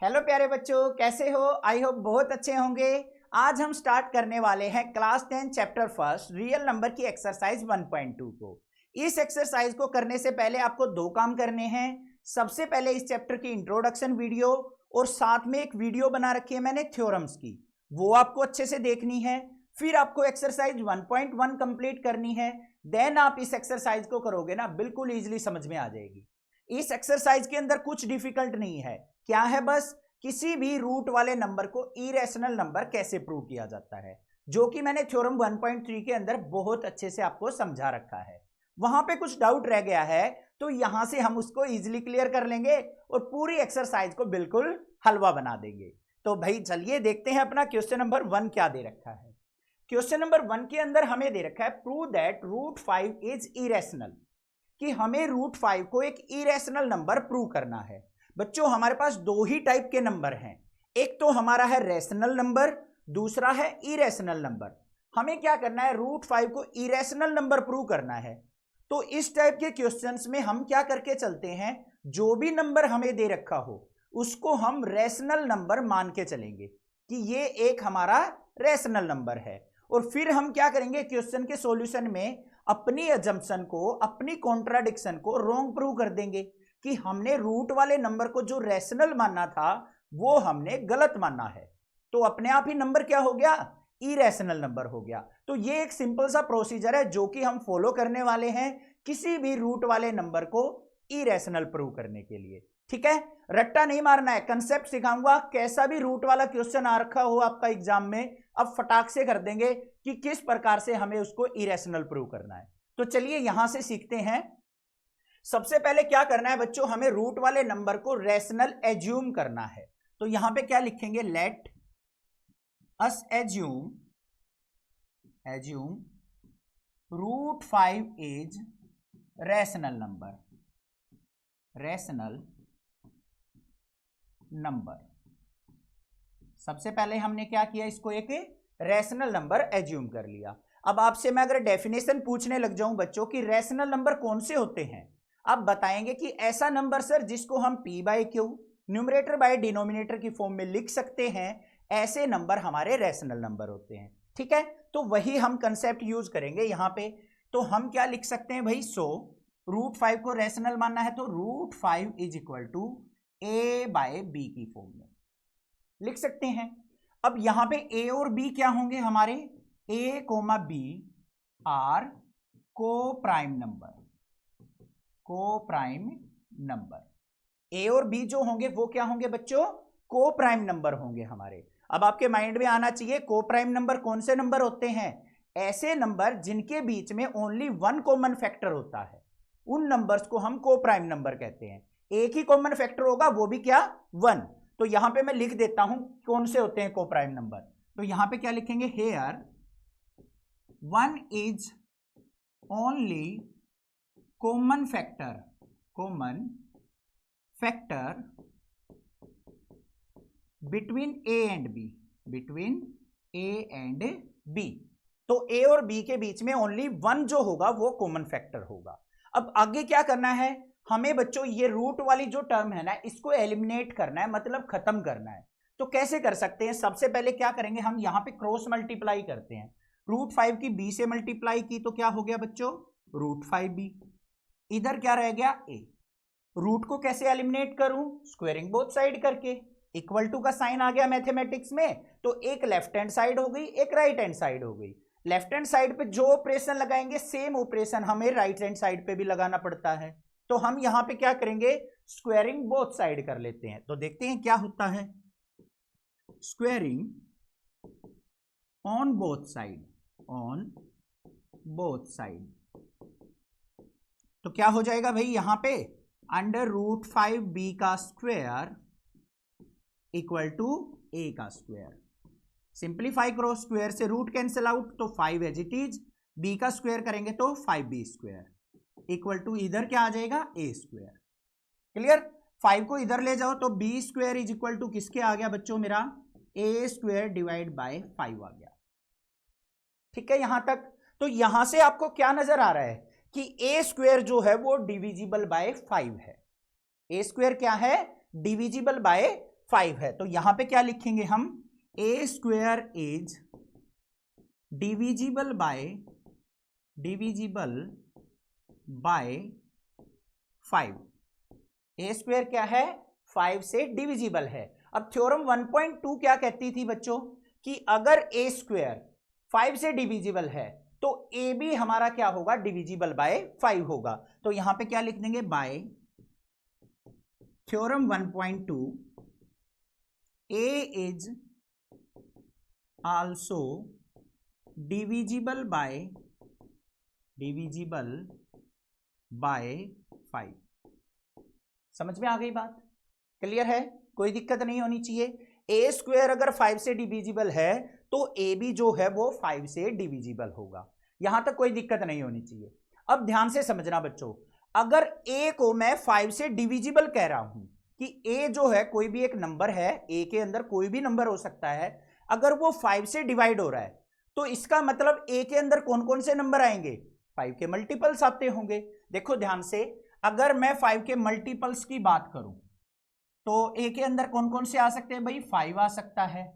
Hello प्यारे बच्चों, कैसे हो? आई होप बहुत अच्छे होंगे। आज हम स्टार्ट करने वाले हैं class 10 chapter first real number की एक्सरसाइज 1.2 को। इस एक्सरसाइज को करने से पहले आपको दो काम करने हैं। सबसे पहले इस चैप्टर की इंट्रोडक्शन वीडियो और साथ में एक वीडियो बना रखी है मैंने थ्योरम्स की, वो आपको अच्छे से देखनी है। फिर आपको एक्सरसाइज 1.1 कंप्लीट करनी है। देन आप इस एक्सरसाइज को करोगे ना, बिल्कुल इजीली समझ में आ जाएगी। इस एक्सरसाइज के अंदर कुछ डिफिकल्ट नहीं है। क्या है? बस किसी भी रूट वाले नंबर को इरेशनल नंबर कैसे प्रूव किया जाता है, जो कि मैंने थ्योरम 1.3 के अंदर बहुत अच्छे से आपको समझा रखा है। वहां पे कुछ डाउट रह गया है तो यहां से हम उसको इजीली क्लियर कर लेंगे और पूरी एक्सरसाइज को बिल्कुल हलवा बना देंगे। तो भाई चलिए देखते हैं अपना क्वेश्चन नंबर 1 क्या दे रखा है। क्वेश्चन नंबर 1 के अंदर हमें दे रखा है prove that root 5 is irrational, कि हमें रूट 5 को एक इरेशनल नंबर प्रूव करना है। बच्चों हमारे पास दो ही टाइप के नंबर हैं, एक तो हमारा है रेशनल नंबर, दूसरा है इरेशनल नंबर। हमें क्या करना है? रूट 5 को इरेशनल नंबर प्रूव करना है। तो इस टाइप के क्वेश्चंस में हम क्या करके चलते हैं, जो भी नंबर हमें दे रखा हो उसको हम रेशनल नंबर मान के चलेंगे कि ये एक हमारा रेशनल नंबर है। और फिर हम क्या करेंगे, क्वेश्चन के सॉल्यूशन में अपनी अजम्पशन को, अपनी कॉन्ट्राडिक्शन को रॉन्ग प्रूव कर देंगे कि हमने रूट वाले नंबर को जो रेशनल माना था वो हमने गलत माना है। तो अपने आप ही नंबर क्या हो गया? इरेशनल नंबर हो गया। तो ये एक सिंपल सा प्रोसीजर है जो कि हम फॉलो करने वाले हैं किसी भी रूट वाले नंबर को इरेशनल प्रूव करने के लिए। ठीक है, रट्टा नहीं मारना है, कंसेप्ट सिखाऊंगा। कैसा भी रूट वाला क्वेश्चन आ रखा हो आपका एग्जाम में, अब फटाक से कर देंगे कि किस प्रकार से हमें उसको इरेशनल प्रूव करना है। तो चलिए यहां से सीखते हैं। सबसे पहले क्या करना है बच्चों, हमें रूट वाले नंबर को रेशनल एज्यूम करना है। तो यहां पे क्या लिखेंगे, let us assume root 5 is rational number, rational number. सबसे पहले हमने क्या किया, इसको एक रेशनल नंबर एज्यूम कर लिया। अब आपसे मैं अगर डेफिनेशन पूछने लग जाऊं बच्चों कि रेशनल नंबर कौन से होते हैं, आप बताएंगे कि ऐसा नंबर सर जिसको हम p by Q, numerator by denominator की फॉर्म में लिख सकते हैं, ऐसे नंबर हमारे रेशनल नंबर होते हैं। ठीक है, तो वही हम कंसेप्ट यूज करेंगे यहां पे। तो हम क्या लिख सकते हैं भाई, सो रूट 5 को रेशनल मानना है तो root 5 is equal to a by b की फॉर्म में लिख सकते हैं। अब यहां पे a और b क्या होंगे हमारे, a coma b are coprime number, coprime number. a और b जो होंगे वो क्या होंगे बच्चों, को प्राइम नंबर होंगे हमारे। अब आपके माइंड में आना चाहिए को प्राइम नंबर कौन से नंबर होते हैं, ऐसे नंबर जिनके बीच में ओनली वन कॉमन फैक्टर होता है, उन नंबर्स को हम को प्राइम नंबर कहते हैं। एक ही कॉमन फैक्टर होगा, वो भी क्या, 1। तो यहां पे मैं लिख देता हूं कौन से होते हैं को प्राइम नंबर। तो यहां पे क्या लिखेंगे, here 1 is only common factor, between a and b, between a and b. तो ए और बी के बीच में ओनली 1 जो होगा वो कॉमन फैक्टर होगा। अब आगे क्या करना है हमें बच्चों, ये रूट वाली जो टर्म है ना, इसको एलिमिनेट करना है, मतलब खत्म करना है। तो कैसे कर सकते हैं, सबसे पहले क्या करेंगे, हम यहां पे क्रॉस मल्टीप्लाई करते हैं। रूट 5 की b से मल्टीप्लाई की तो क्या हो गया बच्चों, रूट 5b। इधर क्या रह गया, a। रूट को कैसे एलिमिनेट करूं, स्क्वायरिंग बोथ साइड करके। इक्वल टू का साइन आ गया मैथमेटिक्स में, तो एक लेफ्ट हैंड साइड हो गई, एक राइट हैंड साइड हो गई। लेफ्ट हैंड साइड पे जो ऑपरेशन लगाएंगे सेम ऑपरेशन हमें राइट हैंड साइड पे भी लगाना पड़ता है। तो हम यहां पे क्या करेंगे, स्क्वायरिंग बोथ साइड कर लेते हैं। तो देखते हैं क्या होता है, squaring on both side, on both side. तो क्या हो जाएगा भाई, यहां पे अंडर रूट 5b का स्क्वायर इक्वल टू a का स्क्वायर। सिंप्लीफाई करो, स्क्वायर से रूट कैंसिल आउट, तो 5 एज इट इज, b का स्क्वायर करेंगे तो 5b स्क्वायर इक्वल टू इधर क्या आ जाएगा, a स्क्वायर। क्लियर, 5 को इधर ले जाओ तो b square is equal to किसके आ गया बच्चों, मेरा a स्क्वायर डिवाइड बाय 5 आ गया। ठीक है यहां तक। तो यहां से आपको क्या नजर आ रहा है कि a स्क्वायर जो है वो डिविजिबल बाय 5 है। a स्क्वायर क्या है, डिविजिबल बाय 5 है। तो यहां पे क्या लिखेंगे हम, a square is divisible by 5। A square क्या है, 5 से डिविजिबल है। अब थ्योरम 1.2 क्या कहती थी बच्चों, कि अगर ए स्क्वायर 5 से डिविजिबल है तो ए भी हमारा क्या होगा, डिविजिबल बाय 5 होगा। तो यहां पे क्या लिख देंगे, bye theorem 1.2 A is also divisible by 5। समझ में आ गई बात, क्लियर है, कोई दिक्कत नहीं होनी चाहिए। ए स्क्वायर अगर 5 से डिविजिबल है तो ए भी जो है वो 5 से डिविजिबल होगा, यहां तक कोई दिक्कत नहीं होनी चाहिए। अब ध्यान से समझना बच्चों, अगर ए को मैं 5 से डिविजिबल कह रहा हूं कि ए जो है कोई भी एक नंबर है, ए के अंदर कोई भी नंबर हो सकता है, अगर वो 5 से डिवाइड हो रहा है तो इसका मतलब ए के अंदर कौन कौन से नंबर आएंगे, 5 के मल्टीपल्स आते होंगे। देखो ध्यान से, अगर मैं 5 के मल्टीपल्स की बात करूं तो ए के अंदर कौन कौन से आ सकते हैं भाई, 5 आ सकता है,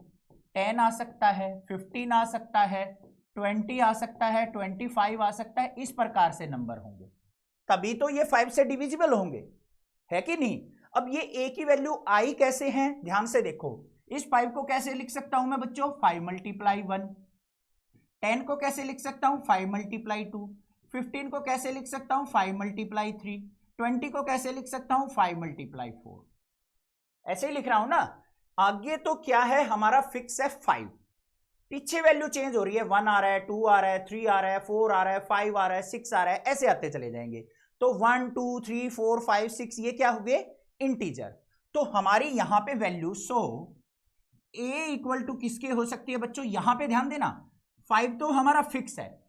10 आ सकता है, 15 आ सकता है, 20 आ सकता है, 25 आ सकता है, इस प्रकार से नंबर होंगे, तभी तो ये 5 से डिविजिबल होंगे, है कि नहीं। अब ये ए की वैल्यू आई कैसे है, ध्यान से देखो, इस 5 को कैसे लिख सकता हूं मैं बच्चों, 5 मल्टीप्लाई 1, 10 को कैसे लिख सकता हूं, 5 मल्टीप्लाई 2, 15 को कैसे लिख सकता हूं, 5 मल्टीप्लाई 3, 20 को कैसे लिख सकता हूं, 5 मल्टीप्लाई 4, ऐसे ही लिख रहा हूं ना। आगे तो क्या है हमारा, फिक्स है 5, पीछे वैल्यू चेंज हो रही है, 1 आ रहा है, 2 आ रहा है, 3 आ रहा है, 4 आ रहा है, 5 आ रहा है, 6 आ रहा है, ऐसे आते चले जाएंगे। तो 1 2 3 4 5 6 ये क्या हो गए, इंटीजर। तो हमारी यहां पे value, so a equal to किसके हो सकती है बच्चों, यहां पे ध्यान देना, 5 तो हमारा फिक्स है,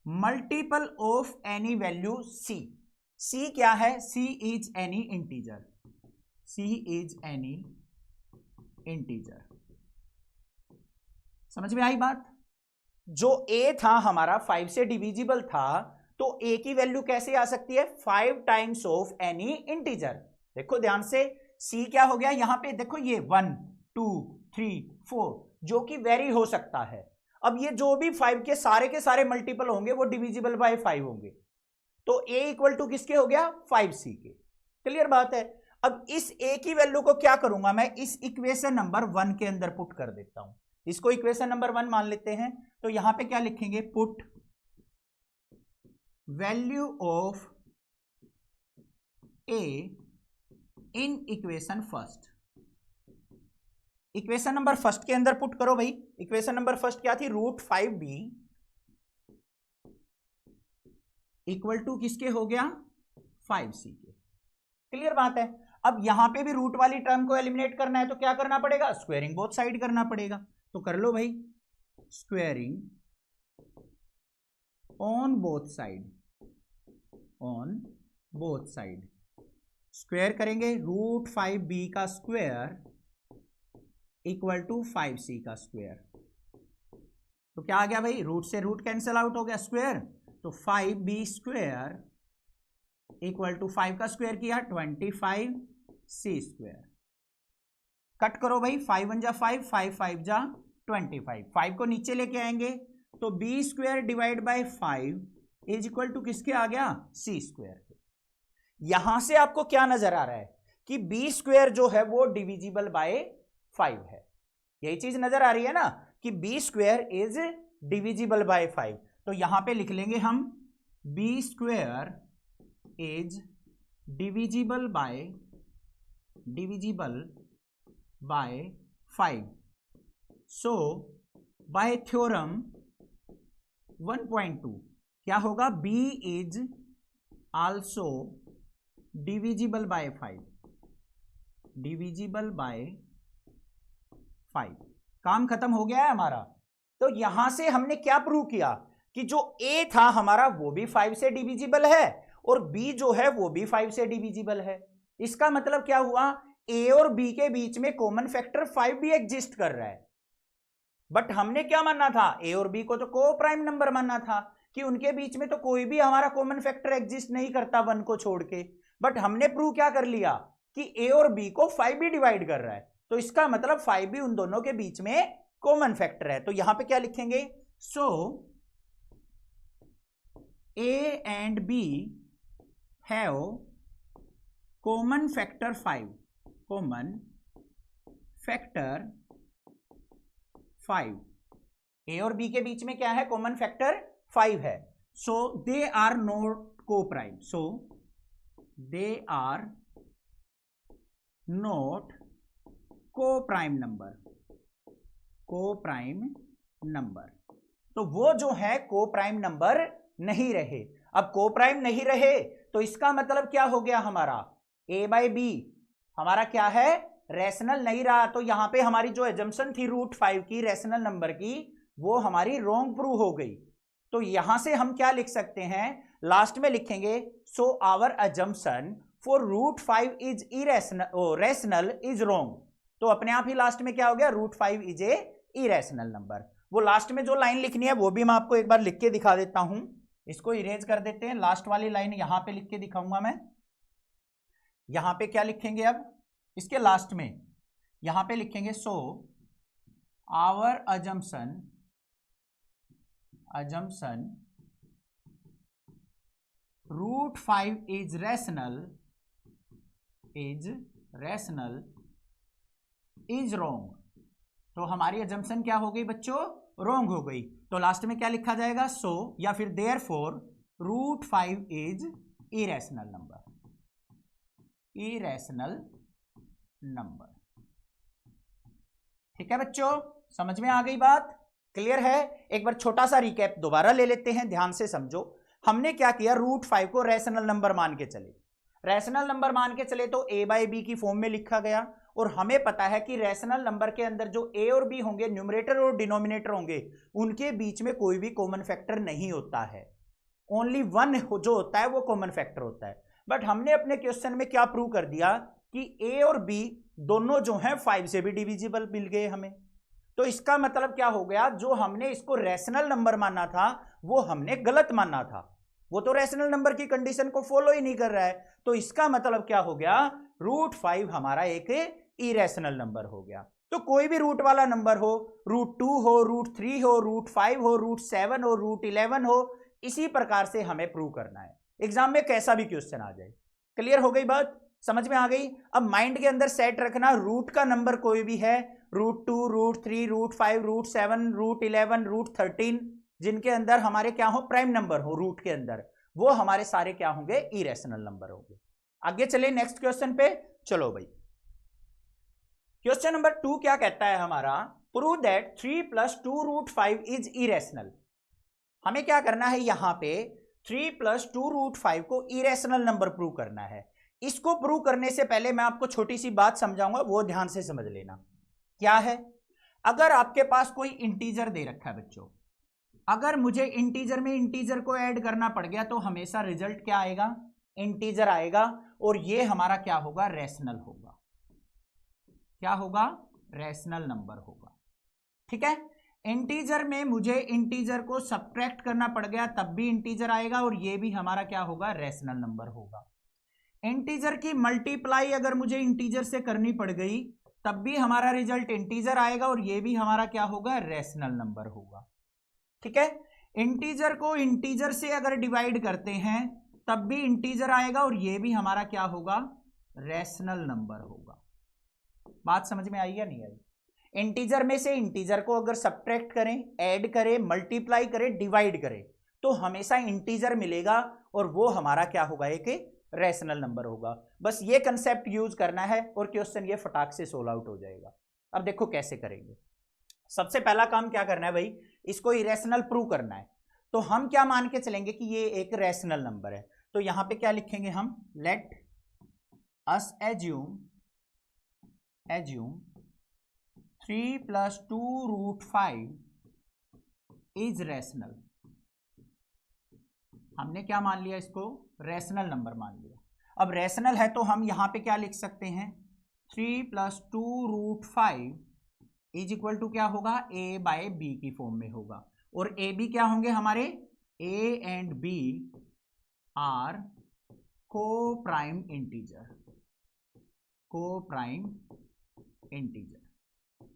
multiple of any value c. C क्या है, c is any integer, c is any integer. समझ में आई बात। जो ए था हमारा 5 से डिविजिबल था, तो ए की वैल्यू कैसे आ सकती है, 5 टाइम्स ऑफ एनी इंटीजर। देखो ध्यान से, सी क्या हो गया यहां पे, देखो ये 1 2 3 4 जो कि वेरी हो सकता है। अब ये जो भी 5 के सारे मल्टीपल होंगे वो डिविजिबल बाय 5 होंगे, तो ए इक्वल टू किसके हो गया, 5c के। क्लियर बात है। अब इस ए की वैल्यू को क्या करूंगा मैं, इस इक्वेशन नंबर 1 के अंदर पुट कर देता हूं, इसको इक्वेशन नंबर 1 मान लेते हैं। तो यहां पे क्या लिखेंगे, put value of A in equation first. Equation number first के अंदर पुट करो भाई। इक्वेशन नंबर फर्स्ट क्या थी, √5b इक्वल टू किसके हो गया, 5c के। क्लियर बात है। अब यहां पे भी रूट वाली टर्म को एलिमिनेट करना है तो क्या करना पड़ेगा, स्क्वायरिंग बोथ साइड करना पड़ेगा। तो कर लो भाई, squaring on both side, on both side square करेंगे, √5b का स्क्वायर इक्वल टू 5c का स्क्वायर। तो क्या आ गया भाई, रूट से रूट कैंसिल आउट हो गया, स्क्वायर, तो 5b स्क्वायर इक्वल टू 5 का स्क्वायर किया 25c स्क्वायर। कट करो भाई, 5 1 जा 5, 5 5 जा 25, 5 को नीचे लेके आएंगे तो b square divide by 5 is equal to किसके आ गया, c स्क्वायर। यहां से आपको क्या नजर आ रहा है कि b स्क्वायर जो है वो डिविजिबल बाय 5 है, यही चीज नजर आ रही है ना कि b square is divisible by 5। तो यहां पे लिख लेंगे हम b square is divisible by 5। So bye theorem 1.2 क्या होगा, b is also divisible by 5, divisible by 5। काम खत्म हो गया है हमारा। तो यहां से हमने क्या प्रूव किया कि जो a था हमारा वो भी 5 से डिविजिबल है और b जो है वो भी 5 से डिविजिबल है। इसका मतलब क्या हुआ, a और b के बीच में कॉमन फैक्टर 5 भी एग्जिस्ट कर रहा है। बट हमने क्या मानना था, a और b को तो को प्राइम नंबर मानना था कि उनके बीच में तो कोई भी हमारा कॉमन फैक्टर एग्जिस्ट नहीं करता 1 को छोड़ के। बट हमने प्रूव क्या कर लिया कि a और b को 5 भी डिवाइड कर रहा है। तो इसका मतलब 5 भी उन दोनों के बीच में कॉमन फैक्टर है। तो यहां पे क्या लिखेंगे, so A and B have common factor 5, common factor 5। A और बी के बीच में क्या है, कॉमन फैक्टर 5 है। So they are not coprime, so they are not coprime number, coprime number. तो वो जो है को प्राइम नंबर नहीं रहे। अब को प्राइम नहीं रहे तो इसका मतलब क्या हो गया, हमारा a बाई बी हमारा क्या है, रैशनल नहीं रहा। तो यहां पे हमारी जो एजम्पशन थी √5 की रैशनल नंबर की, वो हमारी रॉन्ग प्रूव हो गई। तो यहां से हम क्या लिख सकते हैं, लास्ट में लिखेंगे so our assumption for √5 is irrational, rational is wrong. तो अपने आप ही लास्ट में क्या हो गया, √5 इज ए इरेशनल नंबर। वो लास्ट में जो लाइन लिखनी है वो भी मैं आपको एक बार लिख के दिखा देता हूं। इसको इरेज कर देते हैं, लास्ट वाली लाइन यहां पे लिख के दिखाऊंगा मैं। यहां पे क्या लिखेंगे, अब इसके लास्ट में यहां पे लिखेंगे so our assumption √5 is rational is wrong. तो हमारी अजम्पशन क्या हो गई बच्चों, रॉन्ग हो गई। तो लास्ट में क्या लिखा जाएगा, सो या फिर देयरफॉर √5 इज इरेशनल नंबर। ठीक है बच्चों, समझ में आ गई बात, क्लियर है। एक बार छोटा सा रिकैप दोबारा ले लेते हैं, ध्यान से समझो। हमने क्या किया, √5 को रैशनल नंबर मान के चले। रैशनल नंबर मान के चले तो a बाई बी की फॉर्म में लिखा गया। और हमें पता है कि रैशनल नंबर के अंदर जो a और b होंगे, न्यूमरेटर और डिनोमिनेटर होंगे, उनके बीच में कोई भी कॉमन फैक्टर नहीं होता है। ओनली वन जो होता है वो कॉमन फैक्टर होता है। बट हमने अपने क्वेश्चन में क्या प्रूव कर दिया कि a और b दोनों जो हैं 5 से भी डिविजिबल मिल गए हमें। तो इसका मतलब क्या हो गया, जो हमने इसको रैशनल नंबर माना था वो हमने गलत माना था। वो तो रैशनल नंबर की कंडीशन को फॉलो ही नहीं कर रहा है। तो इसका मतलब क्या हो गया, √5 हमारा एक इरेशनल नंबर हो गया। तो कोई भी रूट वाला नंबर हो, √2 हो, √3 हो, √5 हो, √7 हो, √11 हो, इसी प्रकार से हमें प्रूव करना है। एग्जाम में कैसा भी क्वेश्चन आ जाए। क्लियर हो गई बात, समझ में आ गई। अब माइंड के अंदर सेट रखना, रूट का नंबर कोई भी है, √2, √3, √5, √7, √11, √13, जिनके अंदर हमारे क्या हो, प्राइम नंबर हो रूट के अंदर, वो हमारे सारे क्या होंगे, इरेशनल नंबर होंगे। आगे चले नेक्स्ट क्वेश्चन पे। चलो भाई, क्वेश्चन नंबर 2 क्या कहता है हमारा, प्रूव दैट 3 + 2 √5 इज इरेशनल। हमें क्या करना है, यहां पे 3 + 2 √5 को इरेशनल नंबर प्रूव करना है। इसको प्रूव करने से पहले मैं आपको छोटी सी बात समझाऊंगा, वो ध्यान से समझ लेना। क्या है, अगर आपके पास कोई इंटीजर दे रखा है बच्चों, अगर मुझे इंटीजर में इंटीजर को ऐड करना पड़ गया तो हमेशा रिजल्ट क्या आएगा, इंटीजर आएगा। और ये हमारा क्या होगा, रैशनल होगा। क्या होगा, रैशनल नंबर होगा। ठीक है, इंटीजर में मुझे इंटीजर को सब्ट्रैक्ट करना पड़ गया तब भी इंटीजर आएगा, और ये भी हमारा क्या होगा, रैशनल नंबर होगा। इंटीजर की मल्टीप्लाई अगर मुझे इंटीजर से करनी पड़ गई तब भी हमारा रिजल्ट इंटीजर आएगा, और ये भी हमारा क्या होगा, रैशनल नंबर होगा। ठीक है, इंटीजर को इंटीजर से अगर डिवाइड करते हैं तब भी इंटीजर आएगा, और ये भी हमारा क्या होगा, रैशनल नंबर होगा। बात समझ में आई या नहीं आई। इंटीजर में से इंटीजर को अगर सब्ट्रैक्ट करें, ऐड करें, मल्टीप्लाई करें, डिवाइड करें, तो हमेशा इंटीजर मिलेगा, और वो हमारा क्या होगा, एक रैशनल नंबर होगा। बस ये कंसेप्ट यूज करना है और क्वेश्चन ये फटाक से सोल्व आउट हो जाएगा। अब देखो कैसे करेंगे। सबसे पहला काम क्या करना है भाई, इसको इरेशनल प्रूव करना है। तो हम क्या मान के चलेंगे कि ये एक रैशनल नंबर है। तो यहां पे क्या लिखेंगे हम, late us assume 3 + 2 √5 is rational. हमने क्या मान लिया, इसको रैशनल नंबर मान लिया। अब रैशनल है तो हम यहां पे क्या लिख सकते हैं, 3 + 2 √5 इज इक्वल टू क्या होगा, a बाय b की फॉर्म में होगा। और a b क्या होंगे हमारे, a and b are coprime integer, integer.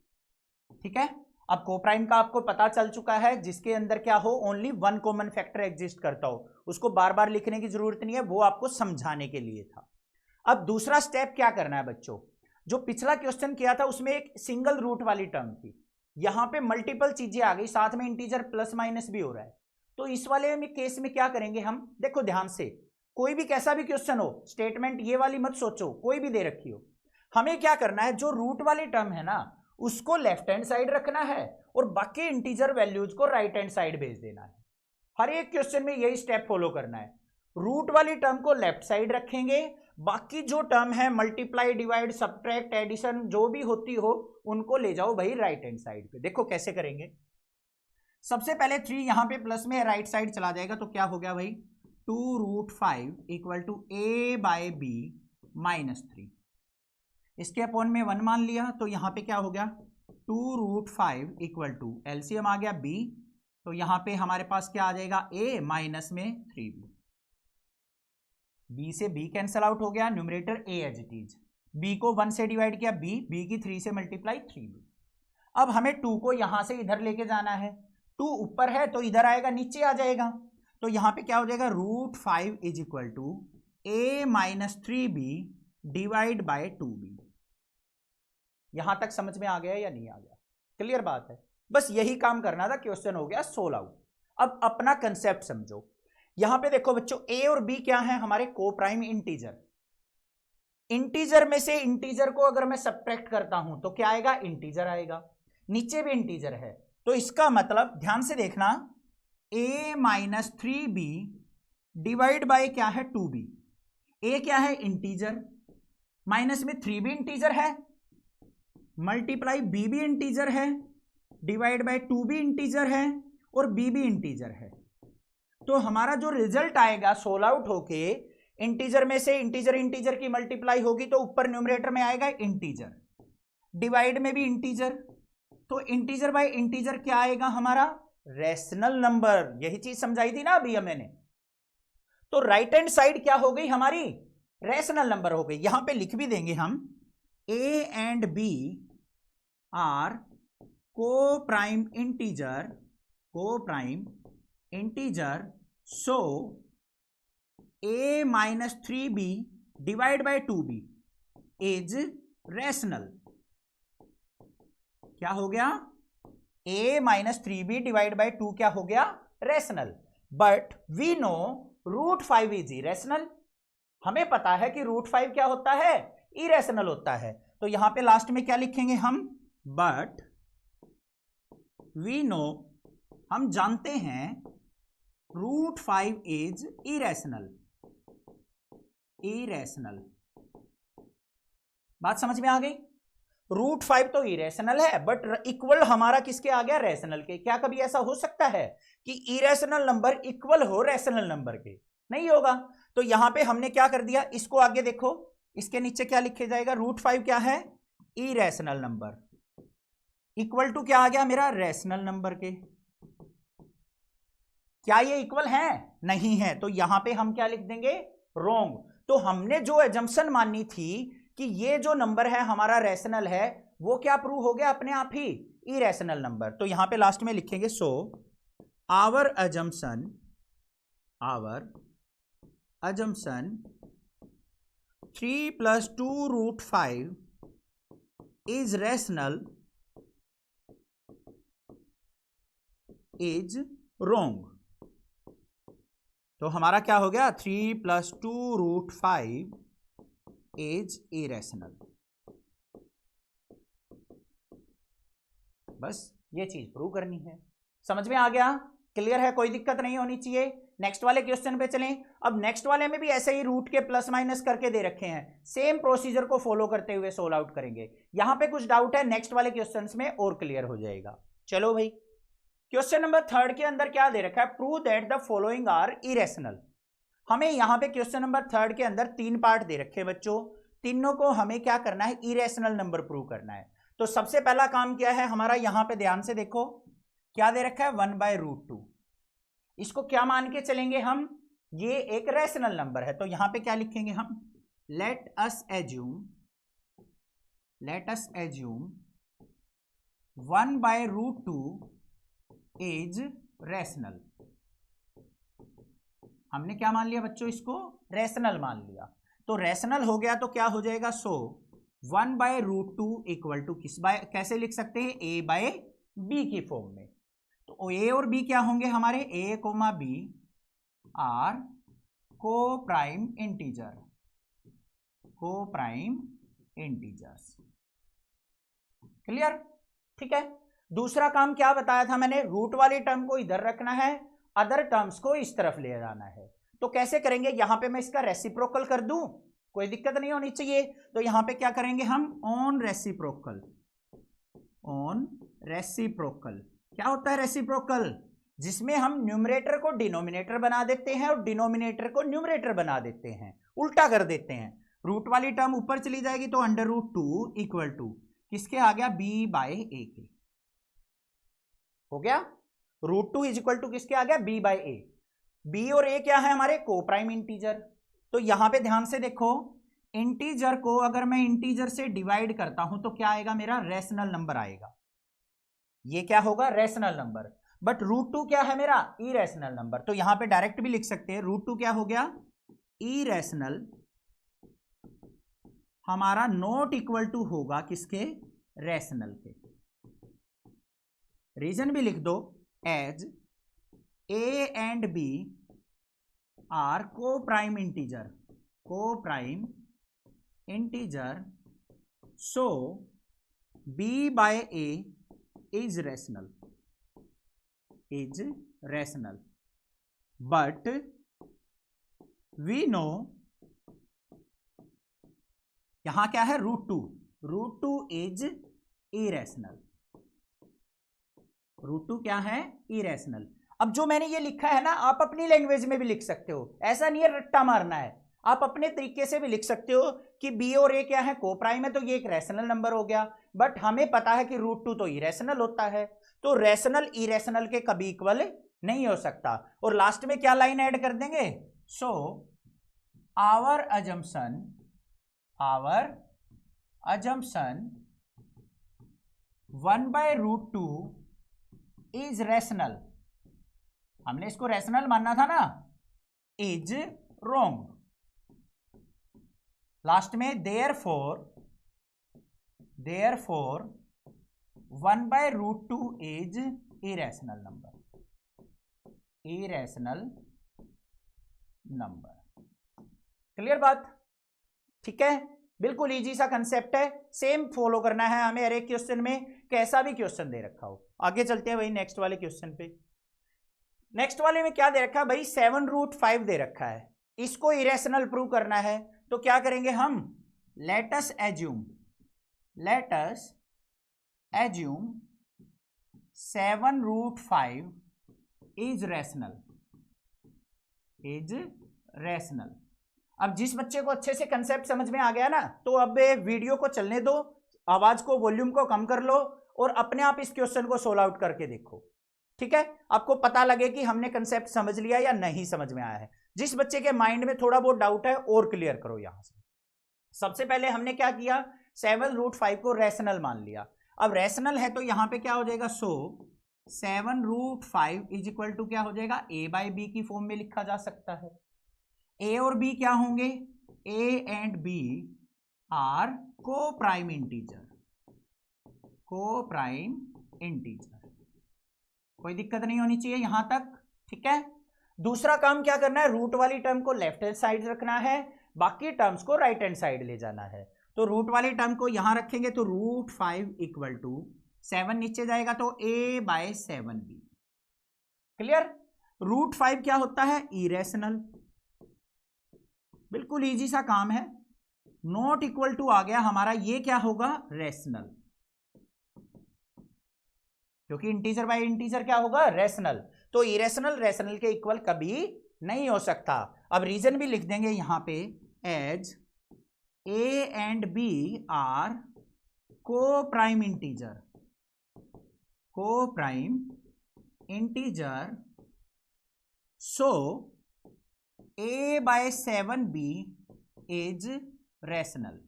ठीक है, अब कोप्राइम का आपको पता चल चुका है, जिसके अंदर क्या हो, only one common factor exist करता हो, उसको बार बार लिखने की जरूरत नहीं है, वो आपको समझाने के लिए था। अब दूसरा स्टेप क्या करना है बच्चों, जो पिछला क्वेश्चन किया था उसमें एक सिंगल रूट वाली टर्म थी, यहां पे मल्टीपल चीजें आ गई, साथ में इंटीजर प्लस माइनस भी हो रहा है। तो इस वाले में केस में क्या करेंगे हम, देखो ध्यान से, कोई भी कैसा भी क्वेश्चन हो, स्टेटमेंट ये वाली मत सोचो, कोई भी दे रखी हो, हमें क्या करना है, जो रूट वाली टर्म है ना उसको लेफ्ट हैंड साइड रखना है और बाकी इंटीजर वैल्यूज को राइट हैंड साइड भेज देना है। हर एक क्वेश्चन में यही स्टेप फॉलो करना है, रूट वाली टर्म को लेफ्ट साइड रखेंगे, बाकी जो टर्म है मल्टीप्लाई, डिवाइड, सब्ट्रैक्ट, एडिशन जो भी होती हो उनको ले जाओ भाई राइट हैंड साइड पे। देखो कैसे करेंगे, सबसे पहले 3 यहां पे प्लस में राइट साइड चला जाएगा, तो क्या हो गया भाई, 2√5 इक्वल टू a/b -3, इसके अपॉन में 1 मान लिया, तो यहां पे क्या हो गया, 2√5 इक्वल टू एलसीएम आ गया b, तो यहां पे हमारे पास क्या आ जाएगा, a माइनस में 3b, b से b कैंसल आउट हो गया, numerator a as it is, b को 1 से डिवाइड किया, b की 3 से मल्टीप्लाई 3b। अब हमें 2 को यहां से इधर लेके जाना है, 2 ऊपर है तो इधर आएगा, नीचे आ जाएगा, तो यहां पे क्या हो जाएगा, √5 is equal to a minus 3b divide by 2b। यहां तक समझ में आ गया या नहीं आ गया, क्लियर बात है, बस यही काम करना था, क्वेश्चन हो गया सोल्व आउट। अब अपना कंसेप्ट समझो, यहां पे देखो बच्चों, a और b क्या है, हमारे कोप्राइम इंटीजर, इंटीजर में से इंटीजर को अगर मैं सब्ट्रैक्ट करता हूं तो क्या आएगा, इंटीजर आएगा, नीचे भी इंटीजर है, तो इसका मतलब ध्यान से देखना, a minus 3b divide bye क्या है, 2b, a क्या है, इंटीजर, माइनस में 3 भी इंटीजर है, मल्टीप्लाई b भी इंटीजर है, डिवाइड बाय 2 भी इंटीजर है और b भी इंटीजर है। तो हमारा जो रिजल्ट आएगा सोल्व आउट होके, इंटीजर में से इंटीजर इंटीजर की मल्टीप्लाई होगी तो ऊपर न्यूमरेटर में आएगा इंटीजर, डिवाइड में भी इंटीजर, तो इंटीजर बाय इंटीजर क्या आएगा हमारा, रैशनल नंबर। यही चीज समझाई थी ना अभी मैंने, तो राइट हैंड साइड क्या हो गई हमारी, रैशनल नंबर हो गई। यहां पे लिख भी देंगे हम, a and b are coprime integer, so a minus 3b divide by 2b is rational. क्या हो गया, a minus 3b divide bye 2 क्या हो गया, rational, but we know √5 is irrational, हमें पता है कि √5 क्या होता है, इरेशनल होता है, तो यहां पे लास्ट में क्या लिखेंगे हम, बट वी नो, हम जानते हैं, √5 इज इरेशनल, बात समझ में आ गई, √5 तो इरेशनल है बट इक्वल हमारा किसके आ गया, रैशनल के। क्या कभी ऐसा हो सकता है कि इरेशनल नंबर इक्वल हो रैशनल नंबर के, नहीं होगा। तो यहां पे हमने क्या कर दिया, इसको आगे देखो, इसके नीचे क्या लिखे जाएगा, √5 क्या है, इरेशनल नंबर, इक्वल टू क्या आ गया मेरा, रैशनल नंबर के। क्या ये इक्वल है, नहीं है, तो यहां पे हम क्या लिख देंगे, रॉन्ग। तो हमने जो एजम्पशन मानी थी कि ये जो नंबर है हमारा रैशनल है, वो क्या प्रूव हो गया अपने आप ही, इरेशनल नंबर। तो यहां पे लास्ट में लिखेंगे, so our assumption 3 + 2√5 is rational is wrong. तो हमारा क्या हो गया, 3 + 2√5 इज इरेशनल। बस ये चीज प्रूव करनी है, समझ में आ गया, क्लियर है, कोई दिक्कत नहीं होनी चाहिए। नेक्स्ट वाले क्वेश्चन पे चलें। अब नेक्स्ट वाले में भी ऐसे ही रूट के प्लस माइनस करके दे रखे हैं, सेम प्रोसीजर को फॉलो करते हुए सोल्व आउट करेंगे। यहां पे कुछ डाउट है, नेक्स्ट वाले क्वेश्चंस में और क्लियर हो जाएगा। चलो भाई, क्वेश्चन नंबर 3 के अंदर क्या दे रखा है, prove that the following are irrational. हमें यहां पे क्वेश्चन नंबर 3 के अंदर 3 पार्ट दे रखे हैं बच्चों, तीनों को हमें क्या करना है, इरेशनल नंबर प्रूव करना है। तो सबसे पहला काम क्या है हमारा, यहां पे ध्यान से देखो क्या दे रखा है, 1/√2। इसको क्या मान के चलेंगे हम, ये एक रैशनल नंबर है, तो यहां पे क्या लिखेंगे हम, late us assume late us assume 1/√2 is rational. हमने क्या मान लिया बच्चों, इसको रैशनल मान लिया। तो रैशनल हो गया तो क्या हो जाएगा, सो 1/√2 इक्वल टू किस बाय कैसे लिख सकते हैं, a/b की फॉर्म में। तो a और b क्या होंगे हमारे, a, b आर को प्राइम इंटीजर्स। क्लियर, ठीक है। दूसरा काम क्या बताया था मैंने, रूट वाली टर्म को इधर रखना है, अदर टर्म्स को इस तरफ ले जाना है। तो कैसे करेंगे, यहां पे मैं इसका रेसिप्रोकल कर दूं, कोई दिक्कत नहीं होनी चाहिए। तो यहां पे क्या करेंगे हम, ऑन रेसिप्रोकल। क्या होता है रेसिप्रोकल, जिसमें हम न्यूमरेटर को डिनोमिनेटर बना देते हैं और डिनोमिनेटर को न्यूमरेटर बना देते हैं, उल्टा कर देते हैं। रूट वाली टर्म ऊपर चली जाएगी तो √2 इक्वल टू किसके आ गया, b/a के हो गया। √2 इज इक्वल टू किसके आ गया, b/a। b और a क्या है हमारे, को प्राइम इंटीजर। तो यहां पे ध्यान से देखो, इंटीजर को अगर मैं इंटीजर से डिवाइड करता हूं तो क्या आएगा मेरा, रैशनल नंबर आएगा। ये क्या होगा, रैशनल नंबर। बट √2 क्या है मेरा, इरेशनल नंबर। तो यहां पे डायरेक्ट भी लिख सकते हैं, √2 क्या हो गया, इरेशनल। हमारा नॉट इक्वल टू होगा किसके, रैशनल के। रीजन भी लिख दो, as a and b are coprime integer, so b/a is rational, but we know यहां क्या है, √2 इज इरेशनल। √2 क्या है, इरेशनल। अब जो मैंने ये लिखा है ना, आप अपनी लैंग्वेज में भी लिख सकते हो, ऐसा नहीं है रट्टा मारना है, आप अपने तरीके से भी लिख सकते हो कि b और a क्या है, को प्राइम है, तो ये एक रैशनल नंबर हो गया। बट हमें पता है कि √2 तो इरेशनल होता है, तो रैशनल इरेशनल के कभी इक्वल नहीं हो सकता। और लास्ट में क्या लाइन ऐड कर देंगे, so our assumption 1/√2 is rational. हमने इसको रैशनल मानना था ना, इज रॉन्ग। लास्ट में therefore 1/√2 is irrational number. Clear बात, ठीक है। बिल्कुल इजी सा कंसेप्ट है, सेम फॉलो करना है हमें हर एक क्वेश्चन में, कैसा भी क्वेश्चन दे रखा हो। आगे चलते हैं भाई नेक्स्ट वाले क्वेश्चन पे। नेक्स्ट वाले में क्या दे रखा है भाई, 7√5 दे रखा है, इसको इरेशनल प्रूव करना है। तो क्या करेंगे हम, late us assume 7√5 is rational. अब जिस बच्चे को अच्छे से कंसेप्ट समझ में आ गया ना, तो अब वीडियो को चलने दो, आवाज को, वॉल्यूम को कम कर लो और अपने आप इस क्वेश्चन को सोल्व आउट करके देखो, ठीक है। आपको पता लगे कि हमने कंसेप्ट समझ लिया या नहीं समझ में आया है। जिस बच्चे के माइंड में थोड़ा बहुत डाउट है और क्लियर करो यहां से। सबसे पहले हमने क्या किया, 7√5 को रैशनल मान लिया। अब रैशनल है तो यहां पे क्या हो जाएगा, सो 7√5 इज इक्वल टू क्या हो जाएगा, a/b की फॉर्म में लिखा जा सकता है। a और b क्या होंगे, a and b are coprime integer. कोई दिक्कत नहीं होनी चाहिए यहां तक, ठीक है। दूसरा काम क्या करना है, रूट वाली टर्म को लेफ्ट हैंड साइड रखना है, बाकी टर्म्स को राइट हैंड साइड ले जाना है। तो रूट वाली टर्म को यहां रखेंगे तो √5 इक्वल टू 7 नीचे जाएगा तो a/7b। क्लियर, √5 क्या होता है, इरेशनल। बिल्कुल इजी सा काम है। नॉट इक्वल टू आ गया हमारा, ये क्या होगा, रैशनल, क्योंकि इंटीजर बाय इंटीजर क्या होगा, रैशनल। तो इरेशनल रैशनल के इक्वल कभी नहीं हो सकता। अब रीजन भी लिख देंगे यहां पे, as a and b are coprime integer, so a/7b is rational.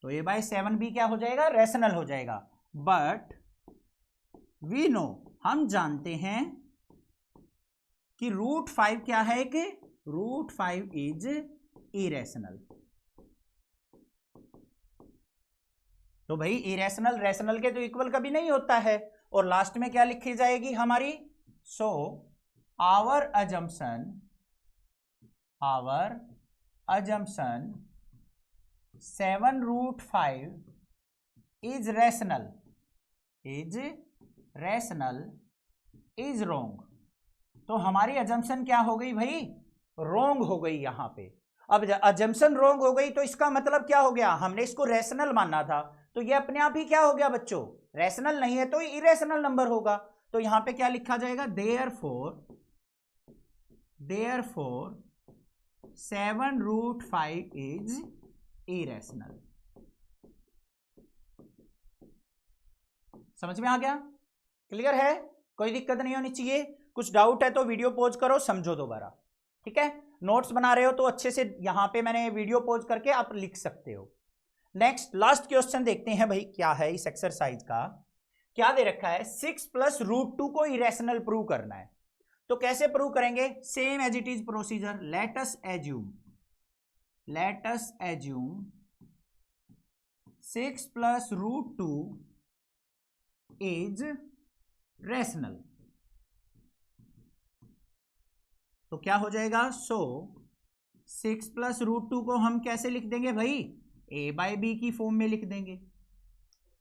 तो a/7b क्या हो जाएगा, रैशनल हो जाएगा। बट वी नो, हम जानते हैं कि √5 क्या है, कि √5 इज इरेशनल। तो भाई इरेशनल रैशनल के तो इक्वल कभी नहीं होता है। और लास्ट में क्या लिखी जाएगी हमारी, so our assumption 7√5 is rational is wrong. तो हमारी अजम्पशन क्या हो गई भाई, रोंग हो गई यहां पे। अब अजम्पशन रोंग हो गई तो इसका मतलब क्या हो गया, हमने इसको रैशनल मानना था, तो ये अपने आप ही क्या हो गया बच्चों, रैशनल नहीं है तो इरेशनल नंबर होगा। तो यहां पे क्या लिखा जाएगा, देयरफॉर 7√5 इज इरेशनल। समझ में आ गया, क्लियर है, कोई दिक्कत नहीं होनी चाहिए। कुछ डाउट है तो वीडियो पॉज करो, समझो दोबारा, ठीक है। नोट्स बना रहे हो तो अच्छे से यहां पे मैंने वीडियो पॉज करके आप लिख सकते हो। नेक्स्ट लास्ट क्वेश्चन देखते हैं भाई, क्या है इस एक्सरसाइज का, क्या दे रखा है, 6 + √2 को इरेशनल प्रूव करना है। तो कैसे प्रूव करेंगे, same as it is procedure. Let us assume 6 + √2 is rational. तो क्या हो जाएगा, सो 6 + √2 को हम कैसे लिख देंगे भाई, a/b की फॉर्म में लिख देंगे।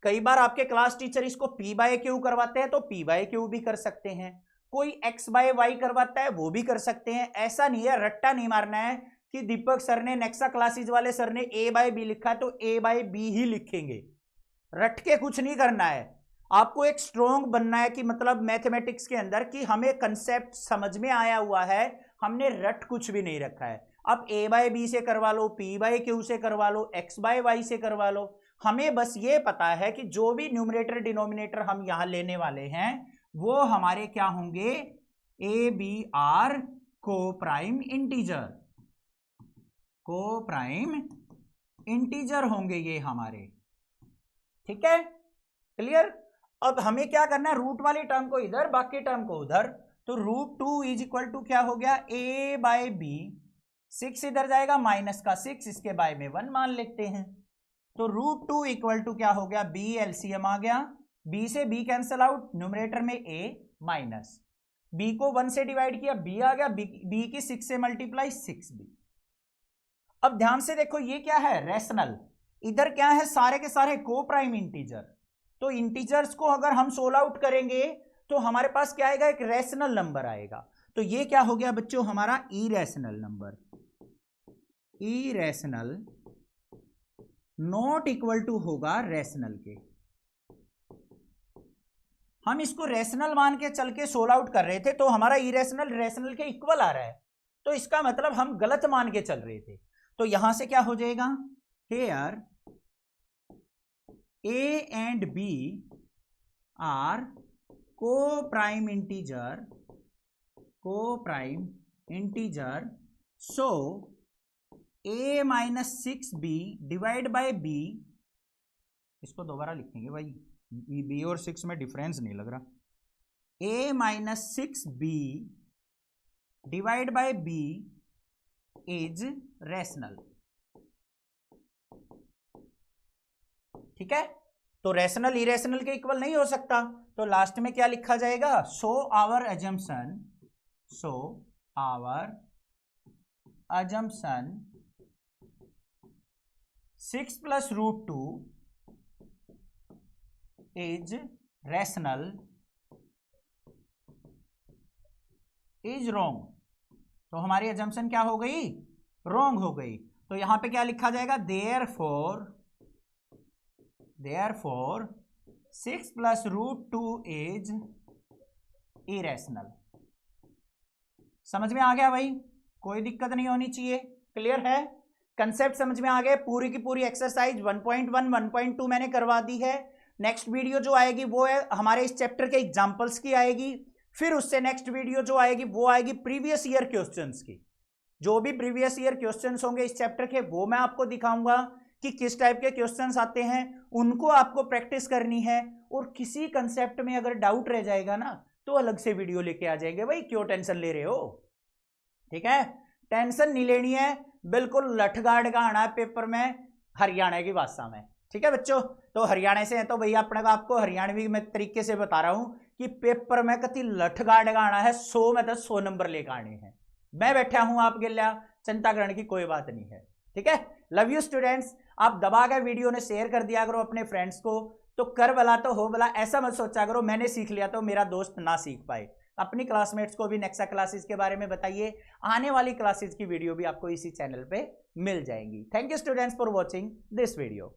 कई बार आपके क्लास टीचर इसको p/q करवाते हैं तो p/q भी कर सकते हैं, कोई x/y करवाता है वो भी कर सकते हैं। ऐसा नहीं है, रट्टा नहीं मारना है कि दीपक सर ने, नेक्सा क्लासेस वाले सर ने a/b लिखा है तो a/b ही लिखेंगे। रट के कुछ नहीं करना है, आपको एक स्ट्रॉन्ग बनना है कि मतलब मैथमेटिक्स के अंदर कि हमें कंसेप्ट समझ में आया हुआ है, हमने रट कुछ भी नहीं रखा है। अब a/b से करवा लो, p/q से करवा लो, x/y से करवा लो, हमें बस ये पता है कि जो भी न्यूमरेटर डिनोमिनेटर हम यहां लेने वाले हैं वो हमारे क्या होंगे, a b r को प्राइम इंटीजर होंगे ये हमारे, ठीक है, क्लियर। अब हमें क्या करना है, रूट वाली टर्म को इधर, बाकी टर्म को उधर। तो √2 इज इक्वल टू क्या हो गया, a/b, 6 इधर जाएगा, -6, इसके बाय में 1 मान लेते हैं। तो √2 इक्वल टू क्या हो गया, b एलसीएम आ गया, b से b कैंसल आउट, न्यूमरेटर में a माइनस b को 1 से डिवाइड किया, b आ गया, b की 6 से मल्टीप्लाई 6b। अब ध्यान से देखो ये क्या है, रैशनल, इधर क्या है, सारे के सारे को प्राइम इंटीजर। तो इंटीजर्स को अगर हम सोल्व आउट करेंगे तो हमारे पास क्या आएगा, एक रैशनल नंबर आएगा। तो ये क्या हो गया बच्चों, हमारा irrational number, irrational not equal to होगा रैशनल के। हम इसको रैशनल मान के चल के सोल्व आउट कर रहे थे तो हमारा इरेशनल रैशनल के इक्वल आ रहा है, तो इसका मतलब हम गलत मान के चल रहे थे। तो यहां से क्या हो जाएगा, hair a and b are co-prime integer, so a - 6b divide by b, इसको दोबारा लिखेंगे भाई, b और 6 में डिफरेंस नहीं लग रहा, a - 6b divide by b is rational, ठीक है। तो रैशनल इरेशनल के इक्वल नहीं हो सकता, तो लास्ट में क्या लिखा जाएगा, so our assumption 6 + √2 is rational is wrong. तो हमारी अजम्पशन क्या हो गई, रॉन्ग हो गई। तो यहां पे क्या लिखा जाएगा, देयरफॉर 6 + √2 इज इरेशनल। समझ में आ गया भाई, कोई दिक्कत नहीं होनी चाहिए, क्लियर है, कंसेप्ट समझ में आ गए। पूरी की पूरी एक्सरसाइज 1.1 1.2 मैंने करवा दी है। नेक्स्ट वीडियो जो आएगी वो है हमारे इस चैप्टर के एग्जांपल्स की आएगी, फिर उससे नेक्स्ट वीडियो जो आएगी वो आएगी प्रीवियस ईयर क्वेश्चंस की। जो भी प्रीवियस ईयर क्वेश्चंस होंगे इस चैप्टर के वो मैं आपको दिखाऊंगा कि किस टाइप के क्वेश्चंस आते हैं, उनको आपको प्रैक्टिस करनी है। और किसी कंसेप्ट में अगर डाउट रह जाएगा ना तो अलग से वीडियो लेके आ जाएंगे। भाई क्यों टेंशन ले रहे हो, ठीक है, टेंशन नहीं लेनी है, बिल्कुल लठगाड़ का आना है पेपर में हरियाणा की भाषा में, ठीक है बच्चों। तो हरियाणा से है तो भैया अपने को आपको हरियाणवी में तरीके से बता रहा हूं कि पेपर में कति लठगाड़ का आना है, 100 में तो 100 नंबर लेकर आने हैं। मैं बैठा हूं आपके लिए, चिंता करने की कोई बात नहीं है, ठीक है। Love you students. आप दबा के वीडियो ने शेयर कर दिया करो अपने फ्रेंड्स को, तो कर भला तो हो भला, ऐसा मत सोचा करो मैंने सीख लिया तो मेरा दोस्त ना सीख पाए। अपनी क्लासमेट्स को भी नेक्सा क्लासेस के बारे में बताइए, आने वाली क्लासेस की वीडियो भी आपको इसी चैनल पे मिल जाएंगी। Thank you students for watching this video.